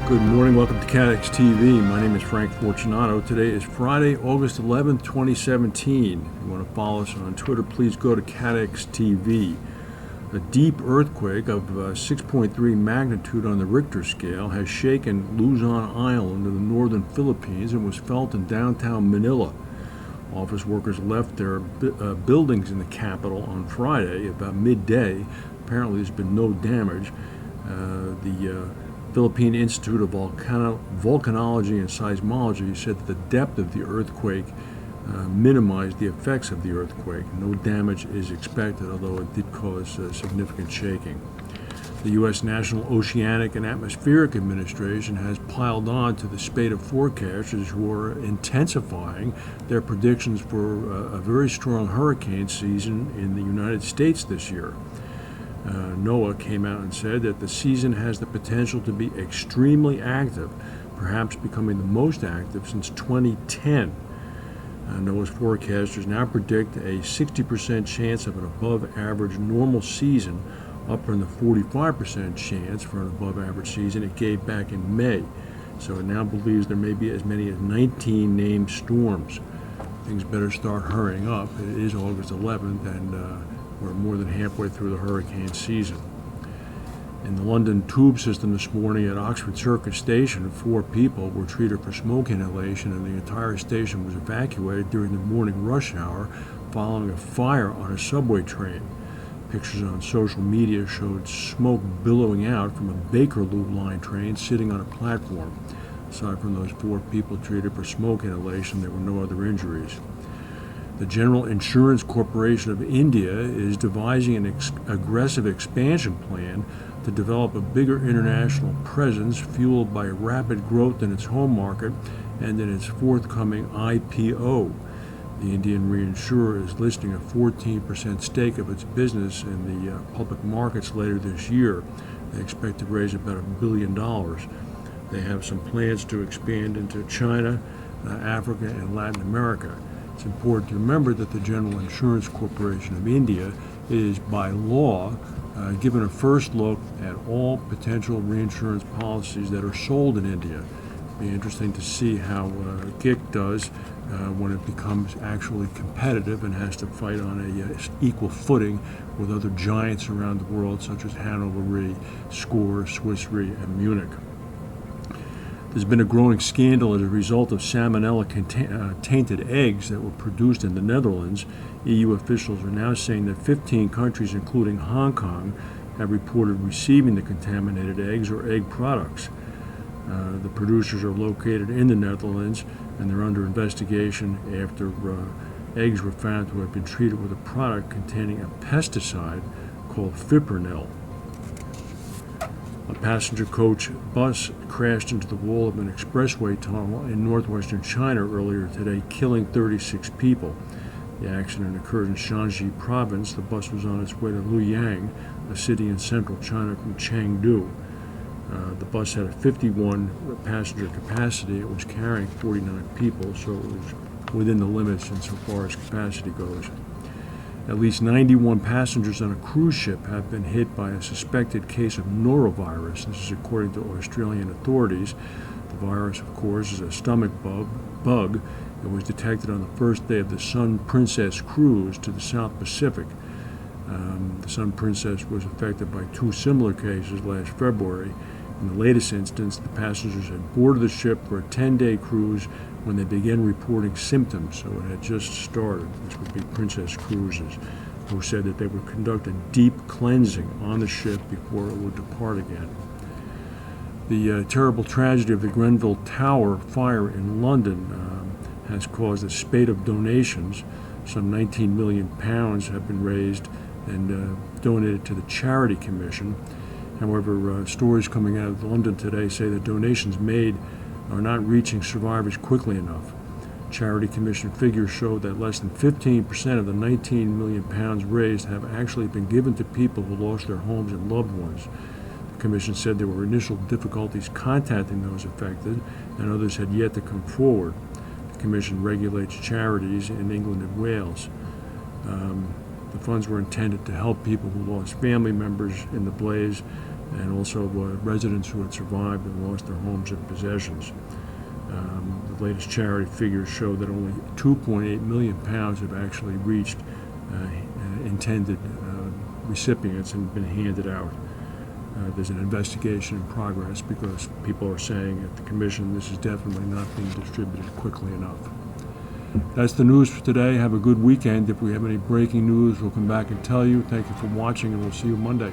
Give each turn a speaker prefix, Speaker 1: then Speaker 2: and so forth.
Speaker 1: Good morning. Welcome to CATEX TV. My name is Frank Fortunato. Today is Friday, August 11th, 2017. If you want to follow us on Twitter, please go to CATEX TV. A deep earthquake of 6.3 magnitude on the Richter scale has shaken Luzon Island in the northern Philippines and was felt in downtown Manila. Office workers left their buildings in the capital on Friday about midday. Apparently there's been no damage. The Philippine Institute of Volcanology and Seismology said that the depth of the earthquake minimized the effects of the earthquake. No damage is expected, although it did cause significant shaking. The U.S. National Oceanic and Atmospheric Administration has piled on to the spate of forecasters who are intensifying their predictions for a very strong hurricane season in the United States this year. NOAA came out and said that the season has the potential to be extremely active, perhaps becoming the most active since 2010. NOAA's forecasters now predict a 60% chance of an above-average normal season, up from the 45% chance for an above-average season it gave back in May. So it now believes there may be as many as 19 named storms. Things better start hurrying up. It is August 11th, and we're more than halfway through the hurricane season. In the London tube system this morning at Oxford Circus station, 4 people were treated for smoke inhalation, and the entire station was evacuated during the morning rush hour following a fire on a subway train. Pictures on social media showed smoke billowing out from a Bakerloo line train sitting on a platform. Aside from those 4 people treated for smoke inhalation, there were no other injuries. The General Insurance Corporation of India is devising an aggressive expansion plan to develop a bigger international presence fueled by rapid growth in its home market and in its forthcoming IPO. The Indian reinsurer is listing a 14% stake of its business in the public markets later this year. They expect to raise about $1 billion. They have some plans to expand into China, Africa, and Latin America. It's important to remember that the General Insurance Corporation of India is, by law, given a first look at all potential reinsurance policies that are sold in India. It'll be interesting to see how GIC does when it becomes actually competitive and has to fight on an equal footing with other giants around the world, such as Hanover Re, SCOR, Swiss Re, and Munich. There's been a growing scandal as a result of salmonella-tainted eggs that were produced in the Netherlands. EU officials are now saying that 15 countries, including Hong Kong, have reported receiving the contaminated eggs or egg products. The producers are located in the Netherlands, and they're under investigation after eggs were found to have been treated with a product containing a pesticide called fipronil. A passenger coach bus crashed into the wall of an expressway tunnel in northwestern China earlier today, killing 36 people. The accident occurred in Shanxi province. The bus was on its way to Luoyang, a city in central China, from Chengdu. The bus had a 51 passenger capacity. It was carrying 49 people, so it was within the limits insofar as capacity goes. At least 91 passengers on a cruise ship have been hit by a suspected case of norovirus. This is according to Australian authorities. The virus, of course, is a stomach bug. It was detected on the first day of the Sun Princess cruise to the South Pacific. The Sun Princess was affected by 2 similar cases last February. In the latest instance, the passengers had boarded the ship for a 10-day cruise when they began reporting symptoms, so it had just started. This would be Princess Cruises, who said that they would conduct a deep cleansing on the ship before it would depart again. The terrible tragedy of the Grenville Tower fire in London has caused a spate of donations. Some £19 million have been raised and donated to the Charity Commission. However, stories coming out of London today say that donations made are not reaching survivors quickly enough. Charity Commission figures show that less than 15% of the £19 million raised have actually been given to people who lost their homes and loved ones. The Commission said there were initial difficulties contacting those affected, and others had yet to come forward. The Commission regulates charities in England and Wales. The funds were intended to help people who lost family members in the blaze. and also residents who had survived and lost their homes and possessions. The latest charity figures show that only 2.8 million pounds have actually reached intended recipients and been handed out. There's an investigation in progress because people are saying at the commission this is definitely not being distributed quickly enough. That's the news for today. Have a good weekend. If we have any breaking news, we'll come back and tell you. Thank you for watching, and we'll see you Monday.